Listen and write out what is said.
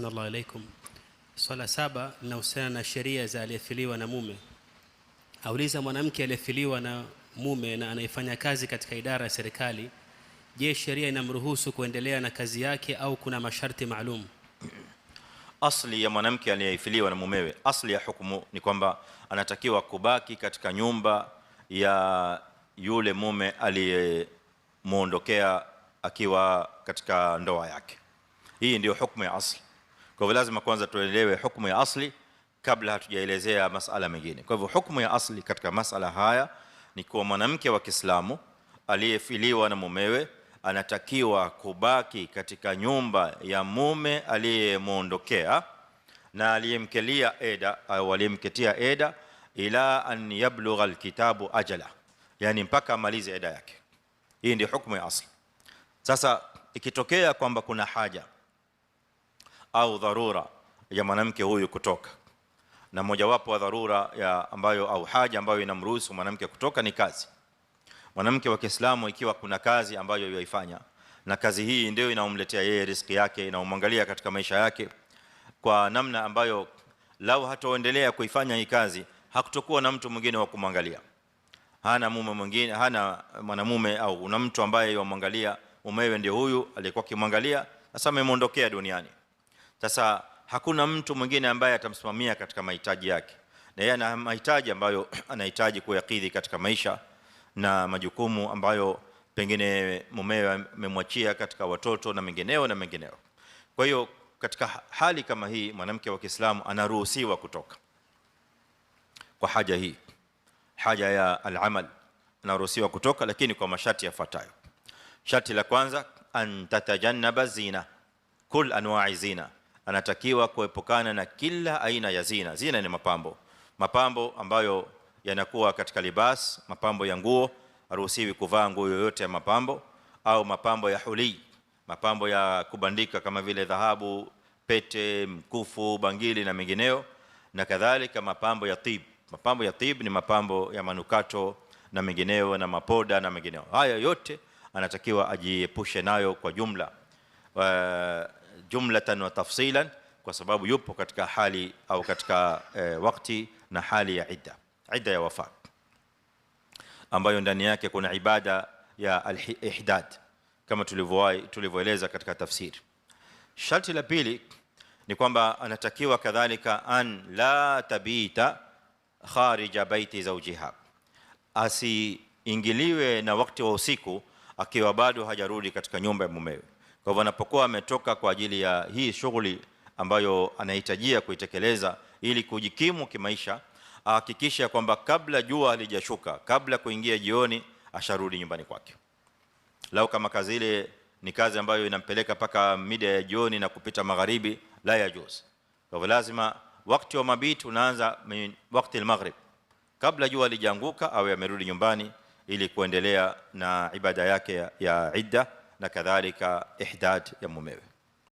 Ahsanallahu alaykum. Swala 7 linahusiana na sheria za aliyefiliwa na mume. Auliza, mwanamke aliyefiliwa na mume na anayefanya kazi katika idara ya serikali, je, sheria inamruhusu kuendelea na kazi yake au kuna masharti maalum? Asli ya mwanamke aliyefiliwa na mumewe, asli ya hukumu ni kwamba anatakiwa kubaki katika nyumba ya yule mume aliyemuondokea akiwa katika ndoa yake. Hii ndio hukumu ya asli. Kwa hivyo lazima kwanza tuelewe hukumu ya asli kabla hatujaelezea masala mengine. Kwa hivyo hukumu ya asli katika masala haya ni kwa mwanamke wa Kiislamu aliyefiliwa na mumewe anatakiwa kubaki katika nyumba ya mume aliyemuondokea na aliyemkelia eda au aliyemketia eda ila an yablugha alkitabu ajala, yani mpaka amalize eda yake. Hii ndio hukumu ya asli. Sasa ikitokea kwamba kuna haja au dharura ya mwanamke huyu kutoka, na mojawapo wa dharura ya ambayo au haja ambayo inamruhusu mwanamke kutoka ni kazi. Mwanamke wa Kiislamu ikiwa kuna kazi ambayo yaifanya na kazi hii ndio inaomletea yeye riziki yake, inaomwangalia katika maisha yake kwa namna ambayo lau hataendelea kuifanya hii kazi hakutokuwa na mtu mwingine wa kumwangalia, hana mume mwingine, hana mwanamume au una mtu ambaye yomwangalia, mumewe ndio huyu aliyekuwa kimwangalia, sasa amemuondokea duniani. Sasa hakuna mtu mwingine ambaye atamsimamia katika mahitaji yake, na yeye ana mahitaji ambayo anahitaji kuyakidhi katika maisha na majukumu ambayo pengine mumewe amemwachia katika watoto na mengineo na mengineo. Kwa hiyo katika hali kama hii mwanamke wa Kiislamu anaruhusiwa kutoka kwa haja hii, haja ya al-amal, anaruhusiwa kutoka, lakini kwa masharti yafuatayo. Sharti la kwanza, an tatajannaba zina, kul anwa'i zina, anatakiwa kuepukana na kila aina ya zina. Zina ni mapambo, mapambo ambayo yanakuwa katika libas, mapambo ya nguo, haruhusiwi kuvaa nguo yoyote ya mapambo, au mapambo ya huli, mapambo ya kubandika kama vile dhahabu, pete, mkufu, bangili na mengineo, na kadhalika mapambo ya tib. Mapambo ya tib ni mapambo ya manukato na mengineo na mapoda na mengineo. Haya yote anatakiwa ajiepushe nayo kwa jumla, jumlatan wa tafsilan, kwa sababu yupo katika hali au katika wakati na hali ya idda ya wafa ambayo ndani yake kuna ibada ya al-ihdad kama tulivyoeleza katika tafsiri. Sharti la pili ni kwamba anatakiwa kadhalika an la tabita kharija baiti zawjiha, asiingiliwe na wakati wa usiku akiwa bado hajarudi katika nyumba ya mumewe. Kwa hivyo anapokuwa ametoka kwa ajili ya hii shughuli ambayo anahitajia kuitekeleza ili kujikimu kimaisha, hakikisha kwamba kabla jua halijashuka, kabla kuingia jioni, asharudi nyumbani kwake. Lau kama kazi ile ni kazi ambayo inampeleka paka mida ya jioni na kupita magharibi, la yajuz. Kwa hivyo lazima wakati wa mabit unaanza wakati al-maghrib, kabla jua halijaanguka awe amerudi nyumbani ili kuendelea na ibada yake ya idda na kadhalika ihdad ya mumewe.